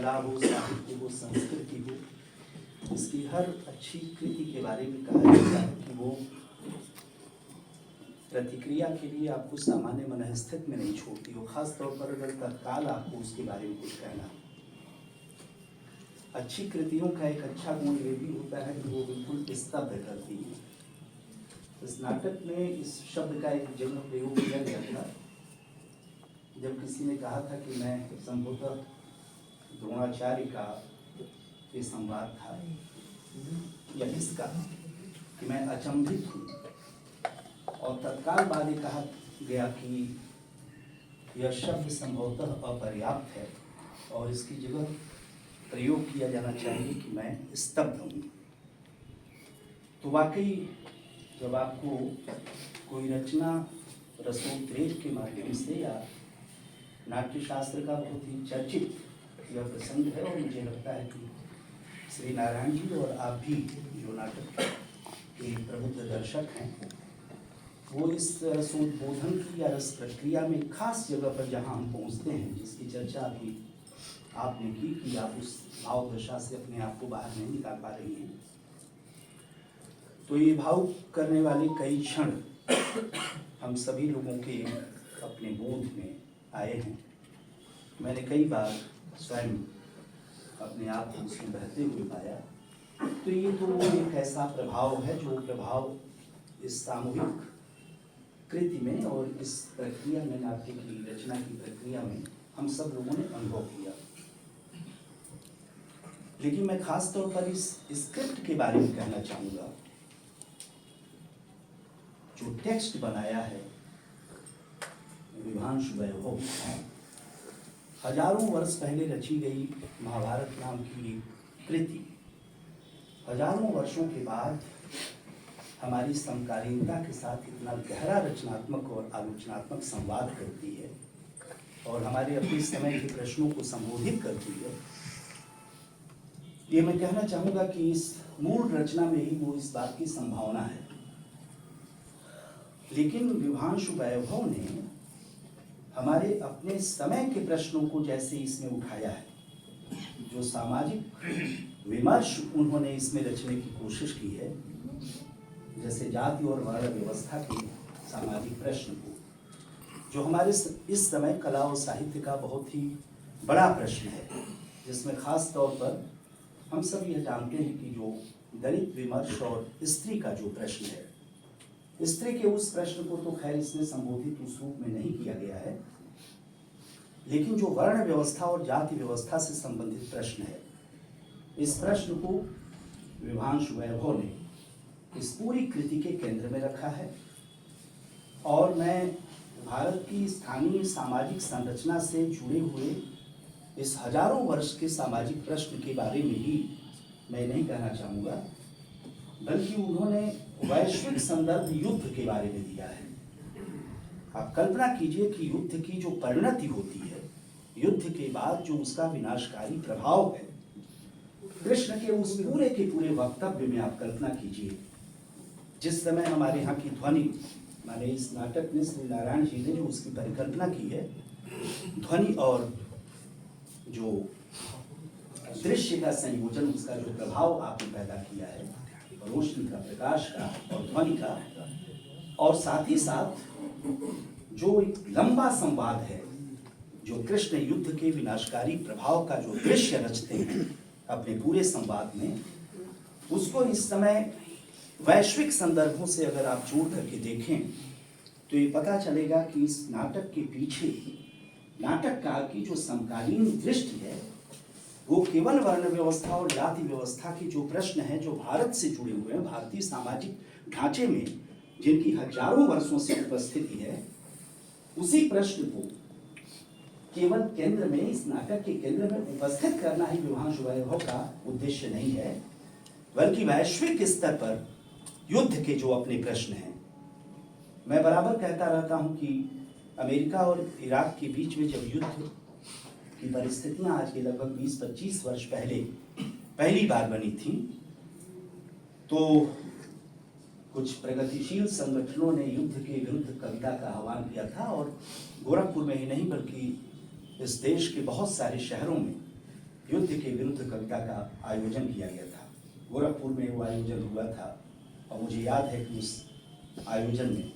कला हो, साहित्य हो, संस्कृति हो, इसकी हर अच्छी कृति के बारे में कहा जाता है कि वो प्रतिक्रिया के लिए आपको सामान्य मनस्थिति में नहीं छोड़ती हो। खास तौर पर अगर तत्काल आपको उसके बारे में कुछ कहना हो। अच्छी कृतियों का एक अच्छा गुण ये भी होता है कि वो बिल्कुल स्तब्ध करती है। इस नाटक में इस शब्द का एक जन्म प्रयोग किया गया था जब किसी ने कहा था कि मैं संभवतः द्रोणाचार्य का ये संवाद था या इसका कि मैं अचंभित हूँ, और तत्काल बाद ये कहा गया कि यह शब्द संभवतः अपर्याप्त है और इसकी जगह प्रयोग किया जाना चाहिए कि मैं स्तब्ध हूँ। तो वाकई जब आपको कोई रचना रसोद्रेक के माध्यम से या नाट्यशास्त्र का बहुत ही चर्चित यह प्रसंग है, और मुझे लगता है कि श्री नारायण जी और आप भी जो नाटक के प्रबुद्ध दर्शक हैं, वो इस रसोद्बोधन की या रस प्रक्रिया में खास जगह पर जहाँ हम पहुँचते हैं, जिसकी चर्चा अभी आपने की कि आप उस भाव दशा से अपने आप को बाहर नहीं निकाल पा रही हैं, तो ये भाव करने वाले कई क्षण हम सभी लोगों के अपने बोध में आए हैं। मैंने कई बार स्वयं अपने आप को उसमें बहते हुए पाया। तो ये तो एक ऐसा प्रभाव है जो प्रभाव इस सामूहिक कृति में और इस प्रक्रिया में, नाट्य की रचना की प्रक्रिया में हम सब लोगों ने अनुभव किया। लेकिन मैं खास तौर पर इस स्क्रिप्ट के बारे में कहना चाहूँगा। जो टेक्स्ट बनाया है विभांशु वैभव, हजारों वर्ष पहले रची गई महाभारत नाम की कृति हजारों वर्षों के बाद हमारी समकालीनता के साथ इतना गहरा रचनात्मक और आलोचनात्मक संवाद करती है और हमारे अपने समय के प्रश्नों को संबोधित करती है। ये मैं कहना चाहूँगा कि इस मूल रचना में ही वो इस बात की संभावना है। लेकिन विभांशु वैभव ने हमारे अपने समय के प्रश्नों को जैसे इसमें उठाया है, जो सामाजिक विमर्श उन्होंने इसमें रचने की कोशिश की है, जैसे जाति और वर्ण व्यवस्था के सामाजिक प्रश्न को, जो हमारे इस समय कला और साहित्य का बहुत ही बड़ा प्रश्न है, जिसमें खास तौर पर हम सब यह जानते हैं कि जो दलित विमर्श और स्त्री का जो प्रश्न है, स्त्री के उस प्रश्न को तो खैर इसमें संबोधित उस रूप में नहीं किया गया है, लेकिन जो वर्ण व्यवस्था और जाति व्यवस्था से संबंधित प्रश्न है, इस प्रश्न को विभांशु वैभव ने इस पूरी कृति के केंद्र में रखा है। और मैं भारत की स्थानीय सामाजिक संरचना से जुड़े हुए इस हजारों वर्ष के सामाजिक प्रश्न के बारे में ही मैं नहीं कहना चाहूँगा, बल्कि उन्होंने वैश्विक संदर्भ युद्ध के बारे में दिया है। आप कल्पना कीजिए कि युद्ध की जो परिणति होती है, युद्ध के बाद जो उसका विनाशकारी प्रभाव है, कृष्ण के उस पूरे के पूरे वक्तव्य में आप कल्पना कीजिए। जिस समय हमारे यहाँ की ध्वनि, माने इस नाटक में श्री नारायण जी ने जो उसकी परिकल्पना की है, ध्वनि और जो दृश्य का संयोजन, उसका जो प्रभाव आपने पैदा किया है, रोशनी का, प्रकाश का और ध्वनि का, और साथ ही साथ जो एक लंबा संवाद है, जो कृष्ण युद्ध के विनाशकारी प्रभाव का जो दृश्य रचते हैं अपने पूरे संवाद में, उसको इस समय वैश्विक संदर्भों से अगर आप जोड़ करके देखें तो ये पता चलेगा कि इस नाटक के पीछे नाटककार की जो समकालीन दृष्टि है, वो केवल वर्ण व्यवस्था और जाति व्यवस्था के जो प्रश्न हैं, जो भारत से जुड़े हुए हैं, भारतीय सामाजिक ढांचे में जिनकी हजारों वर्षों से उपस्थिति है, उसी प्रश्न को केवल केंद्र में, इस नाटक के केंद्र में उपस्थित करना ही विभांशु वैभव का उद्देश्य नहीं है, बल्कि वैश्विक स्तर पर युद्ध के जो अपने प्रश्न हैं। मैं बराबर कहता रहता हूं कि अमेरिका और इराक के बीच में जब युद्ध की परिस्थितियां आज के लगभग 20-25 वर्ष पहले पहली बार बनी थी, तो कुछ प्रगतिशील संगठनों ने युद्ध के विरुद्ध कविता का आह्वान किया था, और गोरखपुर में ही नहीं बल्कि इस देश के बहुत सारे शहरों में युद्ध के विरुद्ध कविता का आयोजन किया गया था। गोरखपुर में वो आयोजन हुआ था और मुझे याद है कि उस आयोजन में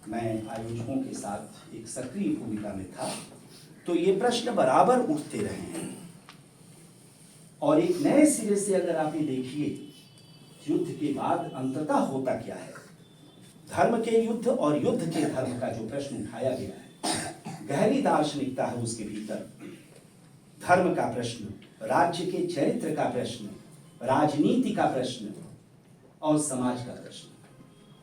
मैं आयोजकों के साथ एक सक्रिय भूमिका में था। तो ये प्रश्न बराबर उठते रहे हैं और एक नए सिरे से अगर आप ये देखिए युद्ध के बाद अंततः होता क्या है, धर्म के युद्ध और युद्ध के धर्म का जो प्रश्न उठाया गया है, गहरी दार्शनिकता है उसके भीतर। धर्म का प्रश्न, राज्य के चरित्र का प्रश्न, राजनीति का प्रश्न और समाज का प्रश्न,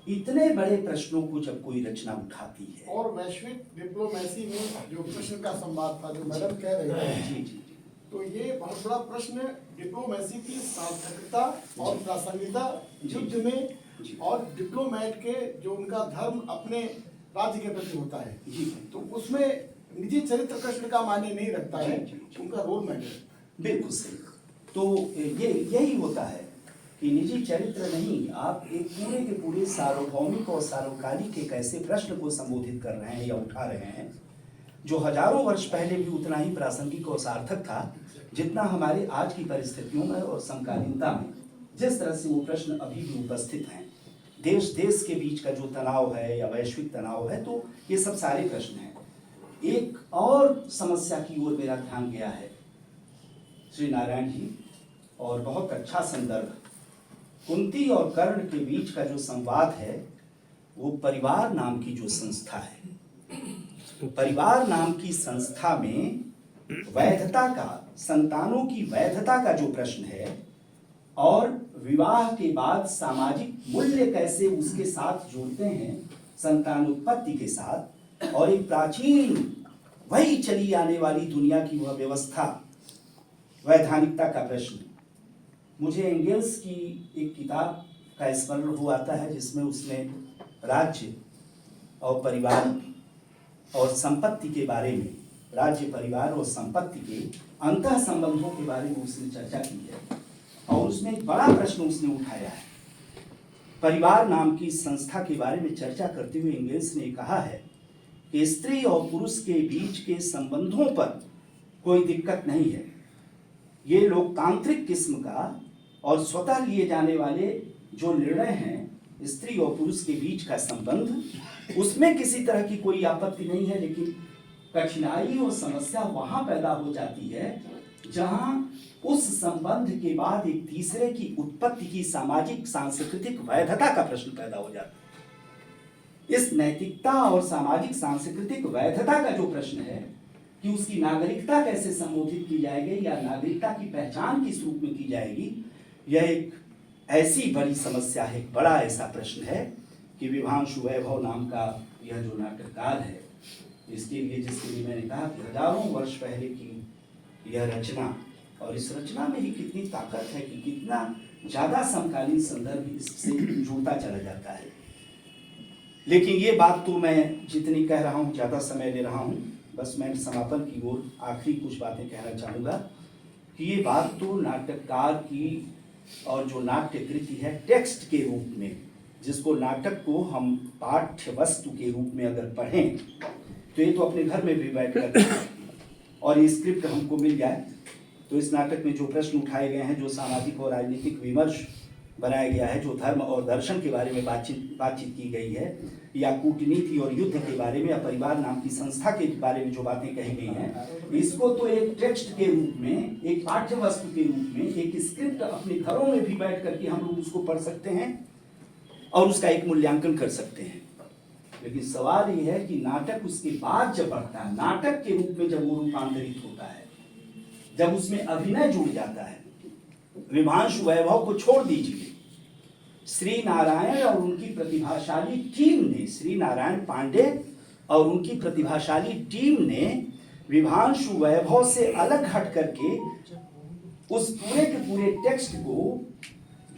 इतने बड़े प्रश्नों को जब कोई रचना उठाती है। और वैश्विक डिप्लोमेसी में जो प्रश्न का संवाद था, जो मैडम कह रहे हैं, जी जी, तो ये बहुत बड़ा प्रश्न डिप्लोमेसी की सार्थकता और प्रासंगिकता युद्ध में, और डिप्लोमेट के जो उनका धर्म अपने राज्य के प्रति होता है, तो उसमें निजी चरित्र प्रश्न का मायने नहीं रखता है, उनका रोल मैटर। बिल्कुल सही। तो ये यही होता है कि निजी चरित्र नहीं, आप एक पूरे के पूरे सार्वभौमिक और सार्वकालिक एक ऐसे प्रश्न को संबोधित कर रहे हैं या उठा रहे हैं जो हजारों वर्ष पहले भी उतना ही प्रासंगिक और सार्थक था जितना हमारे आज की परिस्थितियों में और समकालीनता में जिस तरह से वो प्रश्न अभी भी उपस्थित हैं। देश देश के बीच का जो तनाव है या वैश्विक तनाव है, तो ये सब सारे प्रश्न हैं। एक और समस्या की ओर मेरा ध्यान गया है श्री नारायण जी, और बहुत अच्छा संदर्भ, कुंती और कर्ण के बीच का जो संवाद है वो परिवार नाम की जो संस्था है, परिवार नाम की संस्था में वैधता का, संतानों की वैधता का जो प्रश्न है और विवाह के बाद सामाजिक मूल्य कैसे उसके साथ जोड़ते हैं संतानोत्पत्ति के साथ, और एक प्राचीन वही चली आने वाली दुनिया की वह व्यवस्था, वैधानिकता का प्रश्न। मुझे एंगेल्स की एक किताब का स्मरण हो आता है जिसमें उसने राज्य और परिवार और संपत्ति के बारे में, राज्य, परिवार और संपत्ति के अंतः संबंधों के बारे में उसने चर्चा की है और उसमें एक बड़ा प्रश्न उसने उठाया है। परिवार नाम की संस्था के बारे में चर्चा करते हुए एंगेल्स ने कहा है कि स्त्री और पुरुष के बीच के संबंधों पर कोई दिक्कत नहीं है, ये लोकतांत्रिक किस्म का और स्वतः लिए जाने वाले जो निर्णय हैं स्त्री और पुरुष के बीच का संबंध, उसमें किसी तरह की कोई आपत्ति नहीं है, लेकिन कठिनाई और समस्या वहां पैदा हो जाती है जहां उस संबंध के बाद एक तीसरे की उत्पत्ति की सामाजिक सांस्कृतिक वैधता का प्रश्न पैदा हो जाता है। इस नैतिकता और सामाजिक सांस्कृतिक वैधता का जो प्रश्न है कि उसकी नागरिकता कैसे संबोधित की जाएगी या नागरिकता की पहचान किस रूप में की जाएगी, यह एक ऐसी बड़ी समस्या है, एक बड़ा ऐसा प्रश्न है कि विभांशु वैभव नाम का यह जो नाटककार है, इसके लिए, जिसके लिए मैंने कहा कि हजारों वर्ष पहले की यह रचना, और इस रचना में ही कितनी ताकत है कि कितना ज्यादा समकालीन संदर्भ इससे जुड़ता चला जाता है। लेकिन ये बात तो मैं जितनी कह रहा हूँ ज्यादा समय ले रहा हूँ, बस मैं समापन की ओर आखिरी कुछ बातें कहना चाहूँगा कि ये बात तो नाटककार की और जो नाट्य कृति है टेक्स्ट के रूप में, जिसको नाटक को हम पाठ्य वस्तु के रूप में अगर पढ़ें तो ये तो अपने घर में भी बैठ कर और ये स्क्रिप्ट हमको मिल जाए तो इस नाटक में जो प्रश्न उठाए गए हैं, जो सामाजिक और राजनीतिक विमर्श बनाया गया है, जो धर्म और दर्शन के बारे में बातचीत की गई है, या कूटनीति और युद्ध के बारे में, या परिवार नाम की संस्था के बारे में जो बातें कही गई हैं, इसको तो एक टेक्स्ट के रूप में, एक पाठ्य वस्तु के रूप में, एक स्क्रिप्ट अपने घरों में भी बैठ करके हम लोग उसको पढ़ सकते हैं और उसका एक मूल्यांकन कर सकते हैं। लेकिन सवाल ये है कि नाटक उसके बाद जब बढ़ता है, नाटक के रूप में जब वो रूपांतरित होता है, जब उसमें अभिनय जुड़ जाता है, विभांशु वैभव को छोड़ दीजिए, श्री नारायण और उनकी प्रतिभाशाली टीम ने, श्री नारायण पांडे और उनकी प्रतिभाशाली टीम ने विभांशु वैभव से अलग हट करके उस पूरे के पूरे टेक्स्ट को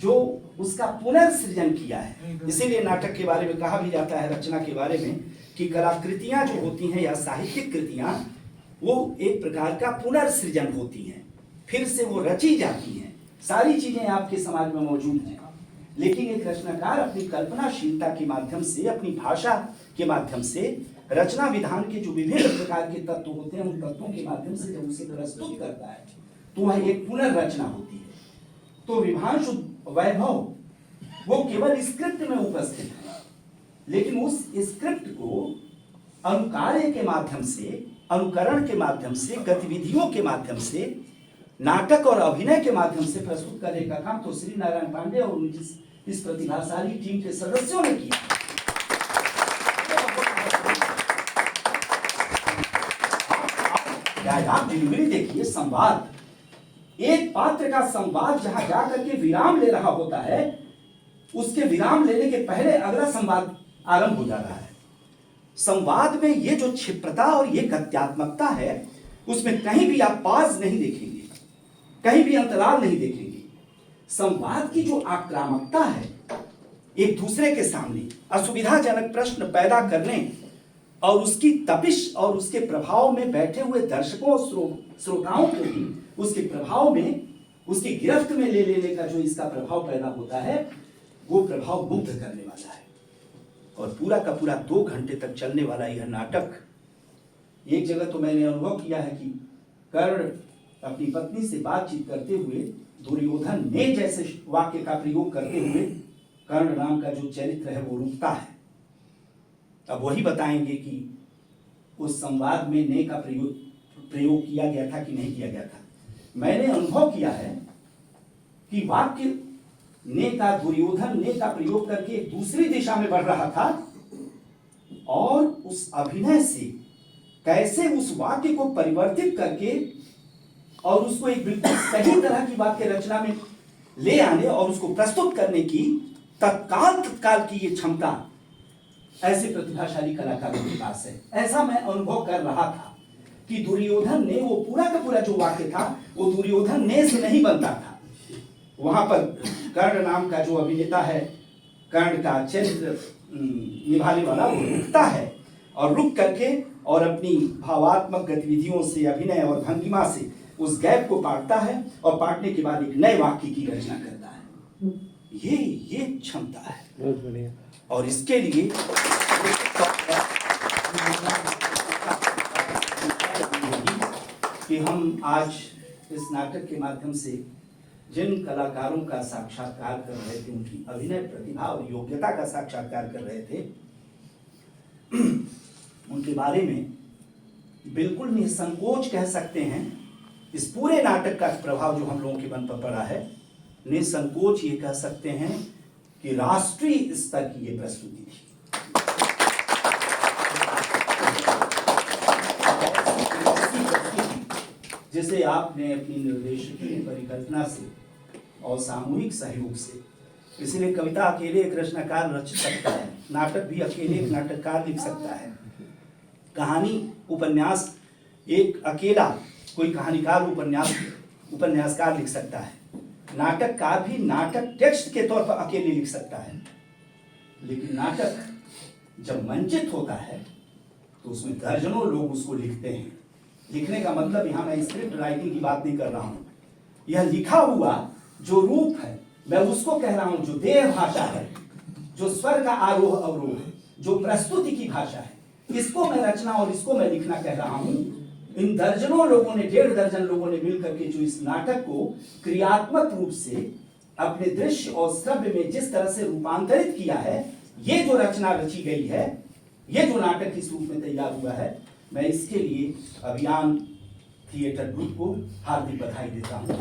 जो उसका पुनर्सृजन किया है। इसीलिए नाटक के बारे में कहा भी जाता है, रचना के बारे में, कि कलाकृतियां जो होती हैं या साहित्यिक कृतियां, वो एक प्रकार का पुनर्सृजन होती हैं, फिर से वो रची जाती हैं। सारी चीजें आपके समाज में मौजूद हैं, लेकिन एक रचनाकार अपनी कल्पनाशीलता के माध्यम से, अपनी भाषा के माध्यम से, रचना विधान के जो विभिन्न प्रकार के तत्व होते हैं, उन तत्वों के माध्यम से जब उसे प्रस्तुत करता है तो वह एक पुनर्रचना होती है। तो विभांशु वैभव वो केवल स्क्रिप्ट में उपस्थित है, लेकिन उस स्क्रिप्ट को अनुकार्य के माध्यम से, अनुकरण के माध्यम से, गतिविधियों के माध्यम से, नाटक और अभिनय के माध्यम से प्रस्तुत करने का काम तो श्री नारायण पांडे और इस प्रतिभाशाली टीम के सदस्यों ने किया। आप डिलीवरी देखिए, संवाद, एक पात्र का संवाद जहां जाकर के विराम ले रहा होता है, उसके विराम लेने के पहले अगला संवाद आरंभ हो जा रहा है। संवाद में ये जो क्षिप्रता और ये गत्यात्मकता है, उसमें कहीं भी आप पाज नहीं देखेंगे, कहीं भी अंतराल नहीं देखेंगे। संवाद की जो आक्रामकता है, एक दूसरे के सामने असुविधाजनक प्रश्न पैदा करने और उसकी तपिश और उसके प्रभाव में बैठे हुए दर्शकों और श्रोताओं को भी उसके प्रभाव में, उसकी गिरफ्त में ले लेने का जो इसका प्रभाव पैदा होता है, वो प्रभाव मुग्ध करने वाला है। और पूरा का पूरा 2 घंटे तक चलने वाला यह नाटक, एक जगह तो मैंने अनुभव किया है कि कर्ण अपनी पत्नी से बातचीत करते हुए दुर्योधन ने जैसे वाक्य का प्रयोग करते हुए कर्ण नाम का जो चरित्र है वो रुकता है। अब वही बताएंगे कि उस संवाद में ने का प्रयोग किया गया था कि नहीं किया गया था। मैंने अनुभव किया है कि वाक्य ने का, दुर्योधन ने का प्रयोग करके एक दूसरी दिशा में बढ़ रहा था, और उस अभिनय से कैसे उस वाक्य को परिवर्तित करके और उसको एक बिल्कुल सही तरह की वाक्य रचना में ले आने और उसको प्रस्तुत करने की तत्काल की ये क्षमता ऐसे प्रतिभाशाली कलाकारों के पास है। ऐसा मैं अनुभव कर रहा था कि दुर्योधन ने, वो पूरा का पूरा जो वाक्य था वो दुर्योधन ने से नहीं बनता था। वहां पर कर्ण नाम का जो अभिनेता है, कर्ण का चरित्र निभाने वाला, वो रुकता है और रुक करके और अपनी भावात्मक गतिविधियों से, अभिनय और भंगिमा से उस गैप को पाटता है और पाटने के बाद एक नए वाक्य की रचना करता है। ये क्षमता है, बहुत बढ़िया। और इसके लिए कि हम आज इस नाटक के माध्यम से जिन कलाकारों का साक्षात्कार कर रहे थे, उनकी अभिनय प्रतिभा और योग्यता का साक्षात्कार कर रहे थे, उनके बारे में बिल्कुल निसंकोच कह सकते हैं, इस पूरे नाटक का प्रभाव जो हम लोगों के मन पर पड़ा है, निसंकोच ये कह सकते हैं कि राष्ट्रीय स्तर की ये प्रस्तुति थी। जिसे आपने अपनी निर्देशकीय परिकल्पना से और सामूहिक सहयोग से, इसलिए कविता अकेले एक रचनाकार रच सकता है, नाटक भी अकेले एक नाटककार लिख सकता है, कहानी उपन्यास एक अकेला कोई कहानीकार उपन्यासकार लिख सकता है, नाटककार भी नाटक टेक्स्ट के तौर पर अकेले लिख सकता है। लेकिन नाटक जब मंचित होता है तो उसमें दर्जनों लोग उसको लिखते हैं। लिखने का मतलब यहाँ मैं स्क्रिप्ट राइटिंग की बात नहीं कर रहा हूँ, यह लिखा हुआ जो रूप है मैं उसको कह रहा हूँ, जो देह भाषा है, जो स्वर का आरोह अवरोह है, जो प्रस्तुति की भाषा है, इसको मैं रचना और इसको मैं लिखना कह रहा हूँ। इन दर्जनों लोगों ने, 1.5 दर्जन लोगों ने मिलकर के जो इस नाटक को क्रियात्मक रूप से अपने दृश्य और श्रव्य में जिस तरह से रूपांतरित किया है, ये जो रचना रची गई है, ये जो नाटक इस रूप में तैयार हुआ है, मैं इसके लिए अभियान थिएटर ग्रुप को हार्दिक बधाई देता हूँ।